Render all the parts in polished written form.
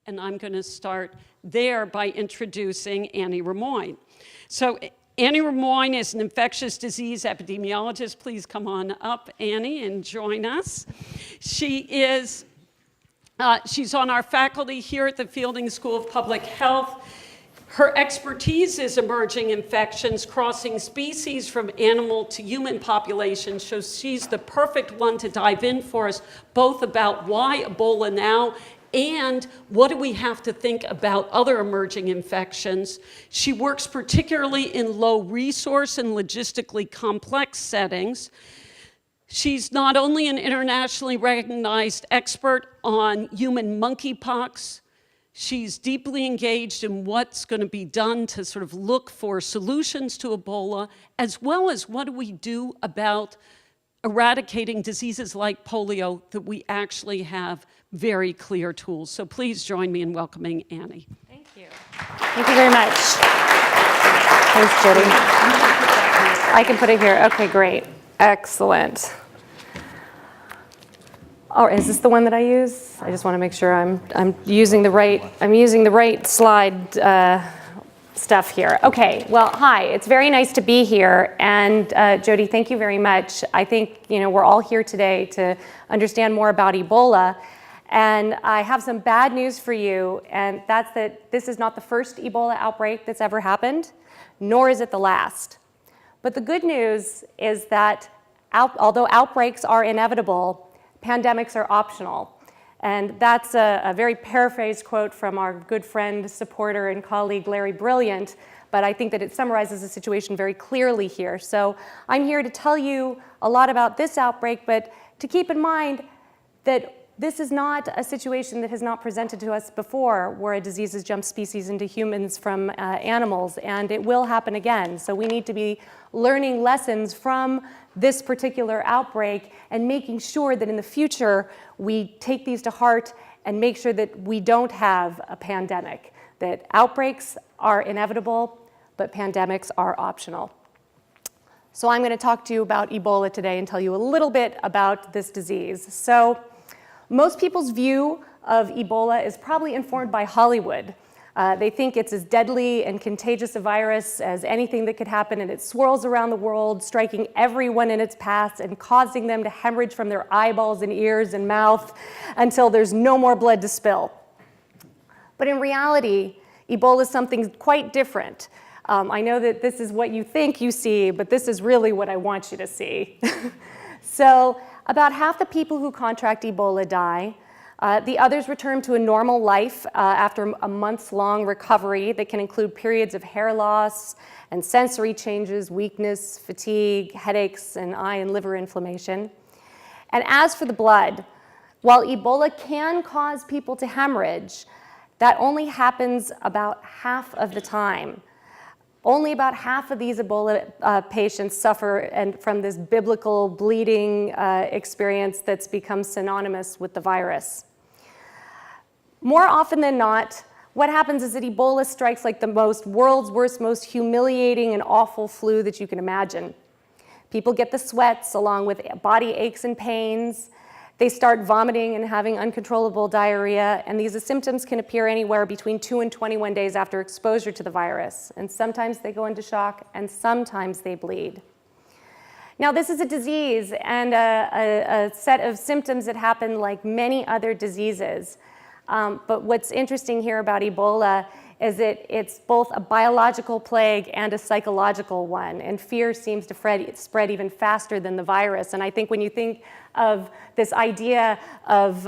And I'm going to start there by introducing Annie Ramoine. So Annie Ramoine is an infectious disease epidemiologist. Please come on up, Annie, and join us. She's on our faculty here at the Fielding School of Public Health. Her expertise is emerging infections crossing species from animal to human populations, so she's the perfect one to dive in for us, both about why Ebola now and what do we have to think about other emerging infections. She works particularly in low resource and logistically complex settings. She's not only an internationally recognized expert on human monkeypox, she's deeply engaged in what's going to be done to sort of look for solutions to Ebola, as well as what do we do about eradicating diseases like polio that we actually have very clear tools. So please join me in welcoming Annie. Thank you. Thank you very much. Thanks, Judy. I can put it here. Okay, great. Excellent. Oh, is this the one that I use? I just want to make sure I'm using the right slide stuff here. Okay, well, hi, it's very nice to be here. And Jody, thank you very much. I think, we're all here today to understand more about Ebola. And I have some bad news for you, and that's that this is not the first Ebola outbreak that's ever happened, nor is it the last. But the good news is that although outbreaks are inevitable, pandemics are optional. And that's a very paraphrased quote from our good friend, supporter, and colleague, Larry Brilliant, but I think that it summarizes the situation very clearly here. So I'm here to tell you a lot about this outbreak, but to keep in mind that this is not a situation that has not presented to us before, where a disease has jumped species into humans from animals, and it will happen again. So we need to be learning lessons from this particular outbreak and making sure that in the future we take these to heart and make sure that we don't have a pandemic, that outbreaks are inevitable, but pandemics are optional. So I'm going to talk to you about Ebola today and tell you a little bit about this disease. So most people's view of Ebola is probably informed by Hollywood. They think it's as deadly and contagious a virus as anything that could happen, and it swirls around the world, striking everyone in its path and causing them to hemorrhage from their eyeballs and ears and mouth until there's no more blood to spill. But in reality, Ebola is something quite different. I know that this is what you think you see, but this is really what I want you to see. So about half the people who contract Ebola die. The others return to a normal life after a months-long recovery that can include periods of hair loss and sensory changes, weakness, fatigue, headaches, and eye and liver inflammation. And as for the blood, while Ebola can cause people to hemorrhage, that only happens about half of the time. Only about half of these Ebola patients suffer from this biblical bleeding experience that's become synonymous with the virus. More often than not, what happens is that Ebola strikes like the world's worst, most humiliating and awful flu that you can imagine. People get the sweats along with body aches and pains. They start vomiting and having uncontrollable diarrhea, and these symptoms can appear anywhere between 2 and 21 days after exposure to the virus. And sometimes they go into shock, and sometimes they bleed. Now, this is a disease and a set of symptoms that happen like many other diseases. But what's interesting here about Ebola is that it's both a biological plague and a psychological one, and fear seems to spread even faster than the virus. And I think when you think of this idea of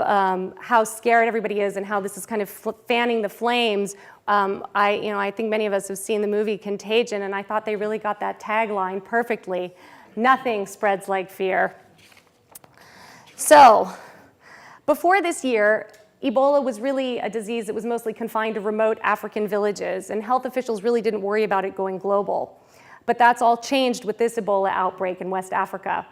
how scared everybody is and how this is kind of fanning the flames, I think many of us have seen the movie Contagion, and I thought they really got that tagline perfectly. Nothing spreads like fear. So, before this year, Ebola was really a disease that was mostly confined to remote African villages, and health officials really didn't worry about it going global. But that's all changed with this Ebola outbreak in West Africa.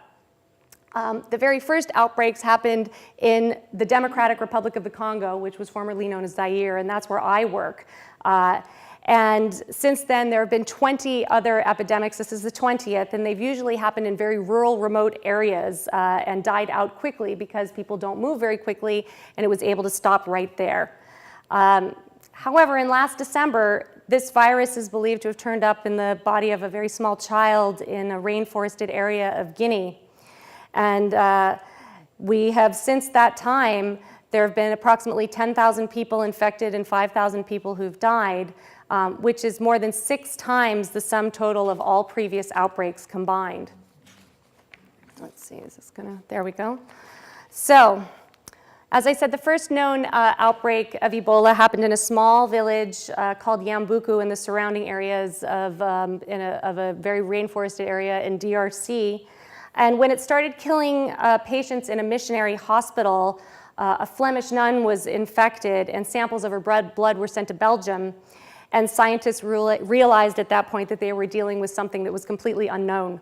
The very first outbreaks happened in the Democratic Republic of the Congo, which was formerly known as Zaire, and that's where I work. And since then, there have been 20 other epidemics. This is the 20th, and they've usually happened in very rural, remote areas and died out quickly because people don't move very quickly, and it was able to stop right there. However, in last December, this virus is believed to have turned up in the body of a very small child in a rainforested area of Guinea. And we have, since that time, there have been approximately 10,000 people infected and 5,000 people who've died, which is more than 6 times the sum total of all previous outbreaks combined. Let's see, is this gonna, there we go. So, as I said, the first known outbreak of Ebola happened in a small village called Yambuku in the surrounding areas of a very rainforested area in DRC. And when it started killing patients in a missionary hospital, a Flemish nun was infected and samples of her blood were sent to Belgium. And scientists realized at that point that they were dealing with something that was completely unknown.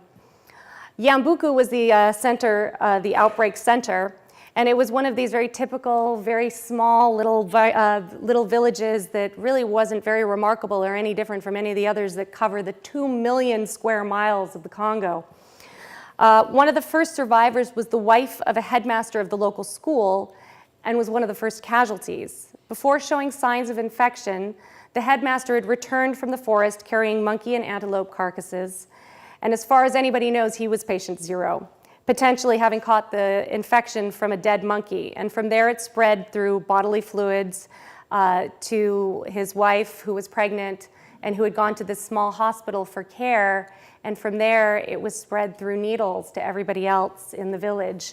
Yambuku was the center, the outbreak center. And it was one of these very typical, very small little villages that really wasn't very remarkable or any different from any of the others that cover the 2 million square miles of the Congo. One of the first survivors was the wife of a headmaster of the local school and was one of the first casualties. Before showing signs of infection, the headmaster had returned from the forest carrying monkey and antelope carcasses. And as far as anybody knows, he was patient 0. Potentially having caught the infection from a dead monkey. And from there it spread through bodily fluids to his wife, who was pregnant and who had gone to this small hospital for care. And from there it was spread through needles to everybody else in the village.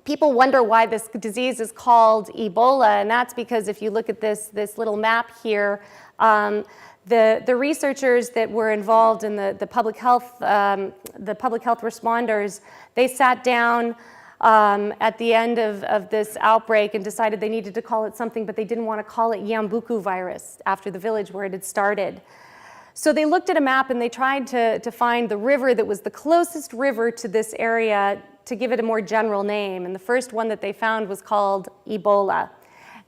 People wonder why this disease is called Ebola, and that's because if you look at this little map here, the researchers that were involved in the public health responders, they sat down at the end of this outbreak and decided they needed to call it something, but they didn't want to call it Yambuku virus after the village where it had started. So they looked at a map and they tried to find the river that was the closest river to this area to give it a more general name. And the first one that they found was called Ebola.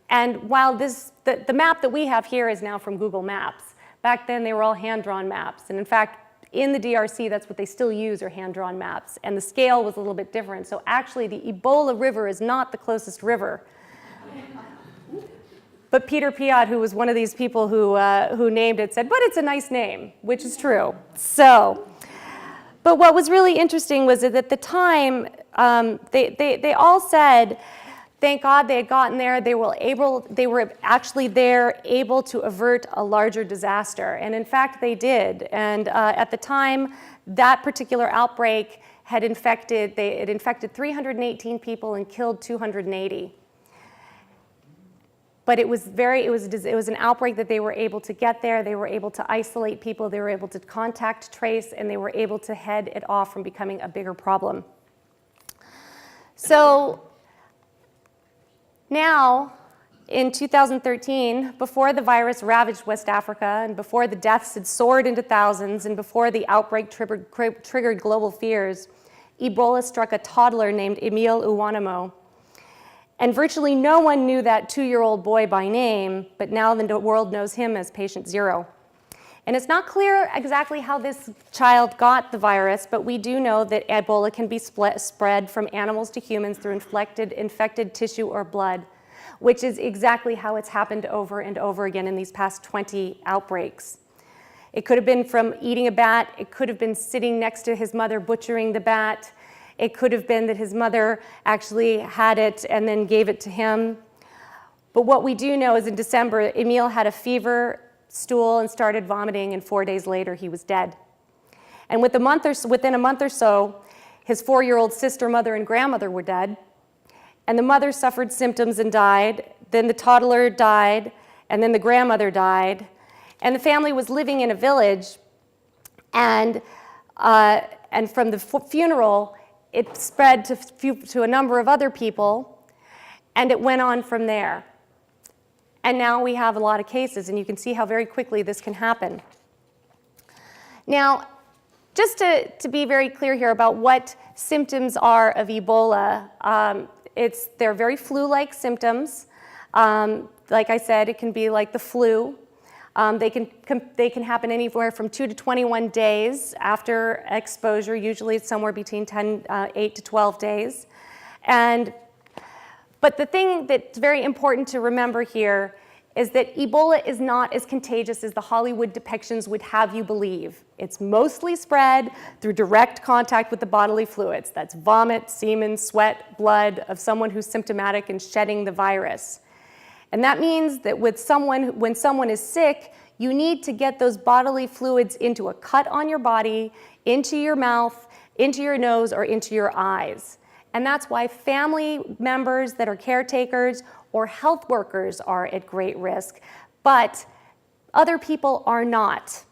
And while the map that we have here is now from Google Maps, back then they were all hand-drawn maps. And in fact, in the DRC, that's what they still use, are hand-drawn maps. And the scale was a little bit different. So actually, the Ebola River is not the closest river. But Peter Piot, who was one of these people who named it, said, but it's a nice name, which is true. So, but what was really interesting was that at the time, they all said, thank God they had gotten there. They were actually there able to avert a larger disaster. And in fact, they did. And at the time, that particular outbreak had infected 318 people and killed 280. But it was an outbreak that they were able to get there. They were able to isolate people. They were able to contact trace, and they were able to head it off from becoming a bigger problem. So now, in 2013, before the virus ravaged West Africa, and before the deaths had soared into thousands, and before the outbreak triggered global fears, Ebola struck a toddler named Emile Uwanamo. And virtually no one knew that 2-year-old boy by name, but now the world knows him as patient 0. And it's not clear exactly how this child got the virus, but we do know that Ebola can be spread from animals to humans through infected tissue or blood, which is exactly how it's happened over and over again in these past 20 outbreaks. It could have been from eating a bat. It could have been sitting next to his mother butchering the bat. It could have been that his mother actually had it and then gave it to him. But what we do know is in December, Emile had a fever, stool, and started vomiting, and 4 days later he was dead. And within a month or so, his 4-year-old sister, mother, and grandmother were dead. And the mother suffered symptoms and died. Then the toddler died, and then the grandmother died. And the family was living in a village, and from the funeral, it spread to a number of other people, and it went on from there. And now we have a lot of cases, and you can see how very quickly this can happen. Now, just to be very clear here about what symptoms are of Ebola, they're very flu-like symptoms. Like I said, it can be like the flu. They can happen anywhere from 2 to 21 days after exposure. Usually it's somewhere between 8 to 12 days. And But the thing that's very important to remember here is that Ebola is not as contagious as the Hollywood depictions would have you believe. It's mostly spread through direct contact with the bodily fluids. That's vomit, semen, sweat, blood of someone who's symptomatic and shedding the virus. And that means that when someone is sick, you need to get those bodily fluids into a cut on your body, into your mouth, into your nose, or into your eyes. And that's why family members that are caretakers or health workers are at great risk, but other people are not.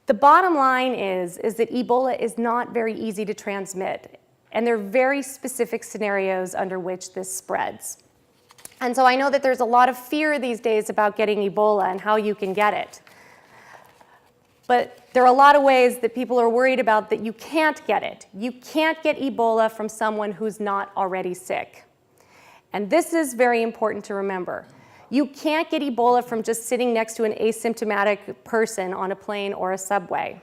The bottom line is that Ebola is not very easy to transmit, and there are very specific scenarios under which this spreads. And so I know that there's a lot of fear these days about getting Ebola and how you can get it. But there are a lot of ways that people are worried about that you can't get it. You can't get Ebola from someone who's not already sick. And this is very important to remember. You can't get Ebola from just sitting next to an asymptomatic person on a plane or a subway.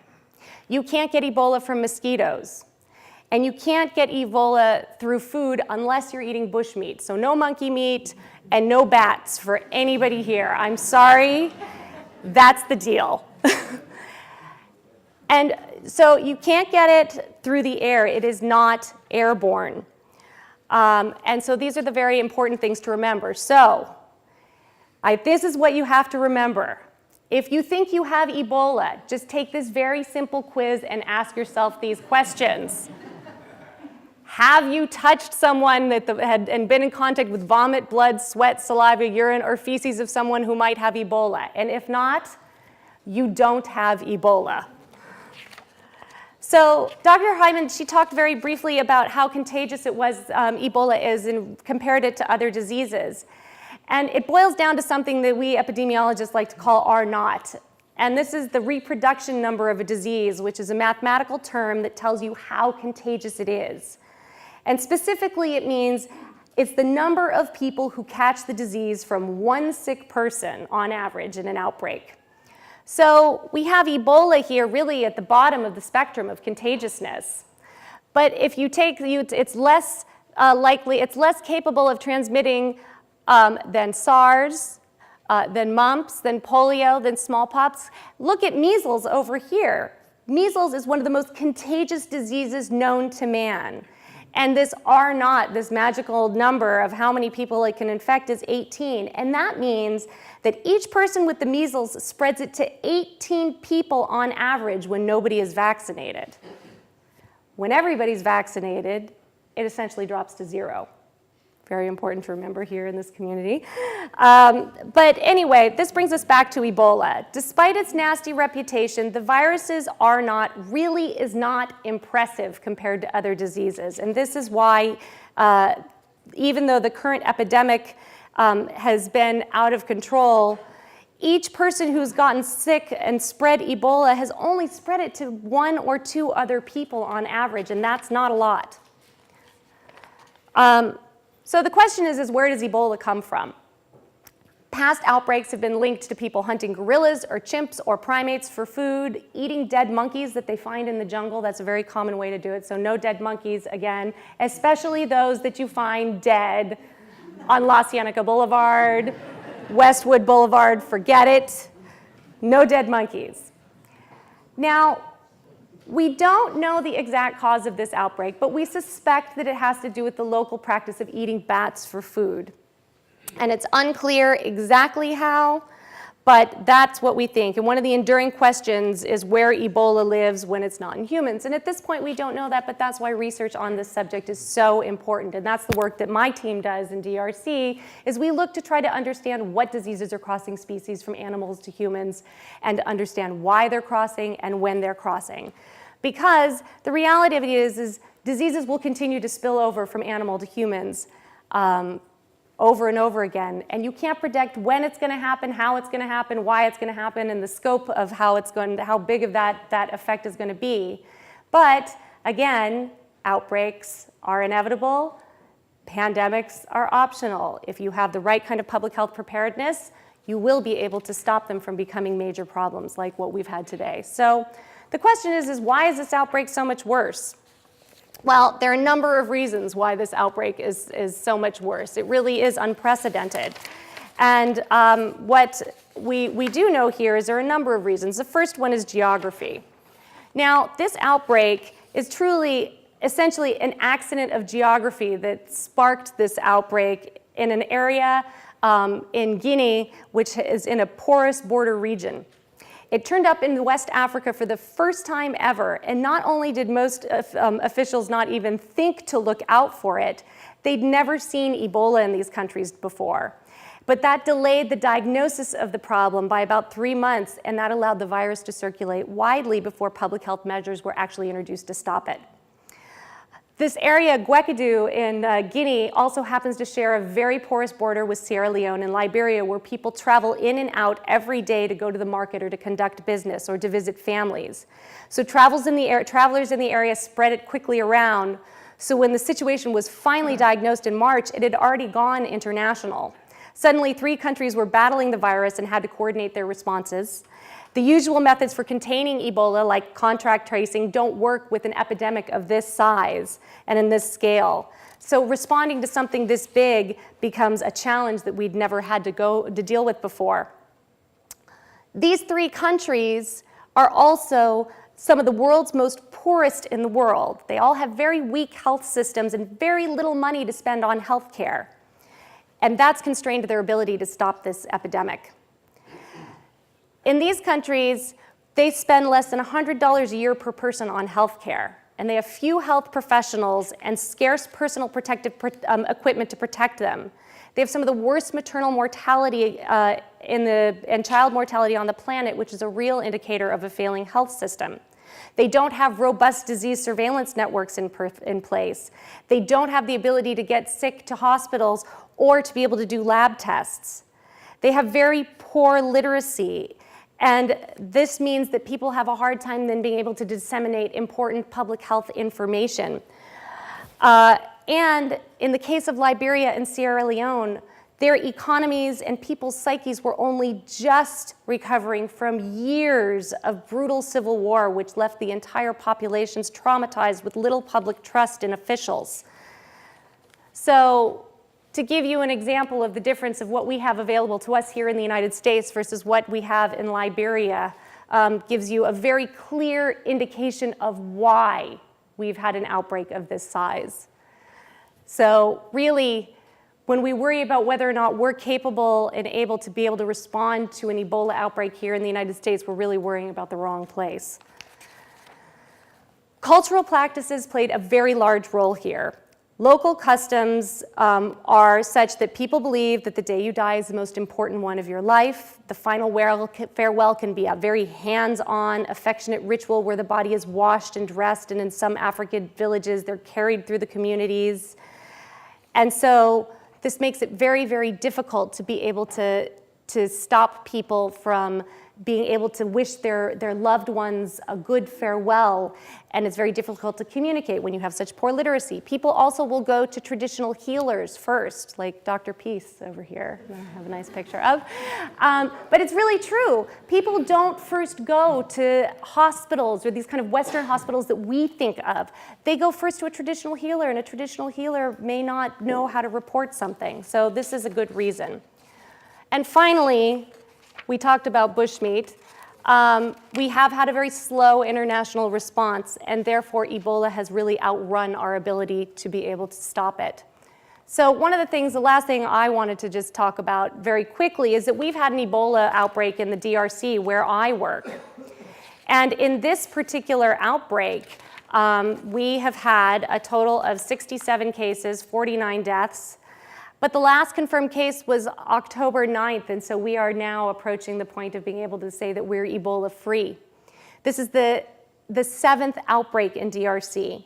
You can't get Ebola from mosquitoes. And you can't get Ebola through food unless you're eating bushmeat. So no monkey meat and no bats for anybody here. I'm sorry, that's the deal. And so you can't get it through the air. It is not airborne. And so these are the very important things to remember. So this is what you have to remember. If you think you have Ebola, just take this very simple quiz and ask yourself these questions. Have you touched someone that had been in contact with vomit, blood, sweat, saliva, urine, or feces of someone who might have Ebola? And if not, you don't have Ebola. So Dr. Hyman, she talked very briefly about how contagious it was, Ebola is, and compared it to other diseases. And it boils down to something that we epidemiologists like to call R0. And this is the reproduction number of a disease, which is a mathematical term that tells you how contagious it is. And specifically, it means it's the number of people who catch the disease from one sick person on average in an outbreak. So we have Ebola here really at the bottom of the spectrum of contagiousness. But if you take, it's less it's less capable of transmitting than SARS, than mumps, than polio, than smallpox. Look at measles over here. Measles is one of the most contagious diseases known to man. And this R0, this magical number of how many people it can infect, is 18. And that means that each person with the measles spreads it to 18 people on average when nobody is vaccinated. When everybody's vaccinated, it essentially drops to 0. Very important to remember here in this community. But anyway, this brings us back to Ebola. Despite its nasty reputation, the virus's R0 really is not impressive compared to other diseases. And this is why, even though the current epidemic has been out of control, each person who's gotten sick and spread Ebola has only spread it to 1 or 2 other people on average, and that's not a lot. So the question is where does Ebola come from? Past outbreaks have been linked to people hunting gorillas or chimps or primates for food, eating dead monkeys that they find in the jungle. That's a very common way to do it. So no dead monkeys again, especially those that you find dead on La Cienega Boulevard, Westwood Boulevard, forget it. No dead monkeys. Now, we don't know the exact cause of this outbreak, but we suspect that it has to do with the local practice of eating bats for food. And it's unclear exactly how, but that's what we think. And one of the enduring questions is where Ebola lives when it's not in humans. And at this point, we don't know that, but that's why research on this subject is so important. And that's the work that my team does in DRC, is we look to try to understand what diseases are crossing species from animals to humans and to understand why they're crossing and when they're crossing. Because the reality of it is diseases will continue to spill over from animal to humans over and over again. And you can't predict when it's going to happen, how it's going to happen, why it's going to happen, and the scope of how big of that effect is going to be. But again, outbreaks are inevitable. Pandemics are optional. If you have the right kind of public health preparedness, you will be able to stop them from becoming major problems like what we've had today. So the question is why is this outbreak so much worse? Well, there are a number of reasons why this outbreak is so much worse. It really is unprecedented. And what we do know here is there are a number of reasons. The first one is geography. Now, this outbreak is truly, essentially an accident of geography that sparked this outbreak in an area in Guinea, which is in a porous border region. It turned up in West Africa for the first time ever, and not only did most officials not even think to look out for it, they'd never seen Ebola in these countries before. But that delayed the diagnosis of the problem by about 3 months, and that allowed the virus to circulate widely before public health measures were actually introduced to stop it. This area, Gwekadu in Guinea, also happens to share a very porous border with Sierra Leone and Liberia, where people travel in and out every day to go to the market or to conduct business or to visit families. So travelers in the area spread it quickly around. So when the situation was finally diagnosed in March, it had already gone international. Suddenly, 3 countries were battling the virus and had to coordinate their responses. The usual methods for containing Ebola, like contact tracing, don't work with an epidemic of this size and in this scale. So responding to something this big becomes a challenge that we'd never had to deal with before. These 3 countries are also some of the world's most poorest in the world. They all have very weak health systems and very little money to spend on health care. And that's constrained their ability to stop this epidemic. In these countries, they spend less than $100 a year per person on health care, and they have few health professionals and scarce personal protective equipment to protect them. They have some of the worst maternal mortality and child mortality on the planet, which is a real indicator of a failing health system. They don't have robust disease surveillance networks in place. They don't have the ability to get sick to hospitals or to be able to do lab tests. They have very poor literacy. And this means that people have a hard time then being able to disseminate important public health information. And in the case of Liberia and Sierra Leone, their economies and people's psyches were only just recovering from years of brutal civil war, which left the entire populations traumatized with little public trust in officials. So, to give you an example of the difference of what we have available to us here in the United States versus what we have in Liberia, gives you a very clear indication of why we've had an outbreak of this size. So really, when we worry about whether or not we're capable and able to be able to respond to an Ebola outbreak here in the United States, we're really worrying about the wrong place. Cultural practices played a very large role here. Local customs are such that people believe that the day you die is the most important one of your life. The final farewell can be a very hands-on, affectionate ritual where the body is washed and dressed, and in some African villages, they're carried through the communities. And so this makes it very, very difficult to be able to stop people from being able to wish their loved ones a good farewell, and it's very difficult to communicate when you have such poor literacy. People also will go to traditional healers first, like Dr. Peace over here, I have a nice picture of. But it's really true. People don't first go to hospitals or these kind of Western hospitals that we think of. They go first to a traditional healer, and a traditional healer may not know how to report something. So this is a good reason. And finally, we talked about bushmeat. We have had a very slow international response, and therefore Ebola has really outrun our ability to be able to stop it. So one of the things, the last thing I wanted to just talk about very quickly is that we've had an Ebola outbreak in the DRC where I work. And in this particular outbreak, we have had a total of 67 cases, 49 deaths. But the last confirmed case was October 9th, and so we are now approaching the point of being able to say that we're Ebola-free. This is the 7th outbreak in DRC.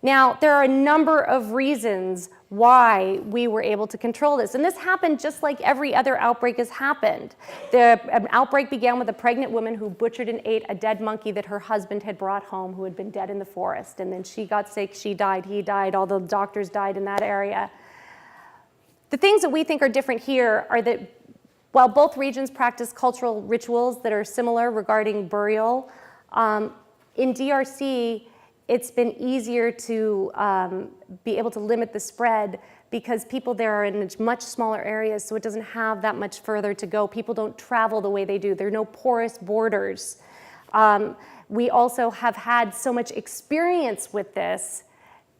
Now, there are a number of reasons why we were able to control this, and this happened just like every other outbreak has happened. An outbreak began with a pregnant woman who butchered and ate a dead monkey that her husband had brought home, who had been dead in the forest, and then she got sick, she died, he died, all the doctors died in that area. The things that we think are different here are that while both regions practice cultural rituals that are similar regarding burial, in DRC, it's been easier to be able to limit the spread because people there are in much smaller areas, so it doesn't have that much further to go. People don't travel the way they do. There are no porous borders. We also have had so much experience with this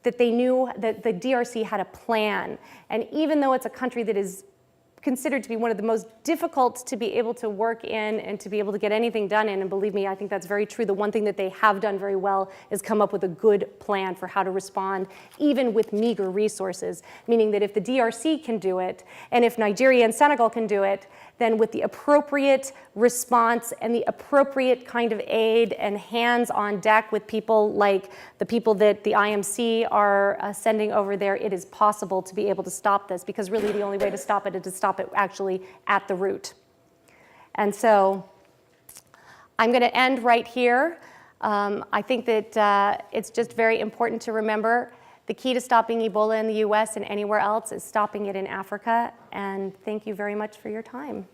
that they knew that the DRC had a plan. And even though it's a country that is considered to be one of the most difficult to be able to work in and to be able to get anything done in, and believe me, I think that's very true. The one thing that they have done very well is come up with a good plan for how to respond, even with meager resources, meaning that if the DRC can do it, and if Nigeria and Senegal can do it, then with the appropriate response and the appropriate kind of aid and hands on deck with people like the people that the IMC are sending over there, it is possible to be able to stop this, because really the only way to stop it is to stop it actually at the root. And so I'm going to end right here. I think that it's just very important to remember the key to stopping Ebola in the US and anywhere else is stopping it in Africa. And thank you very much for your time.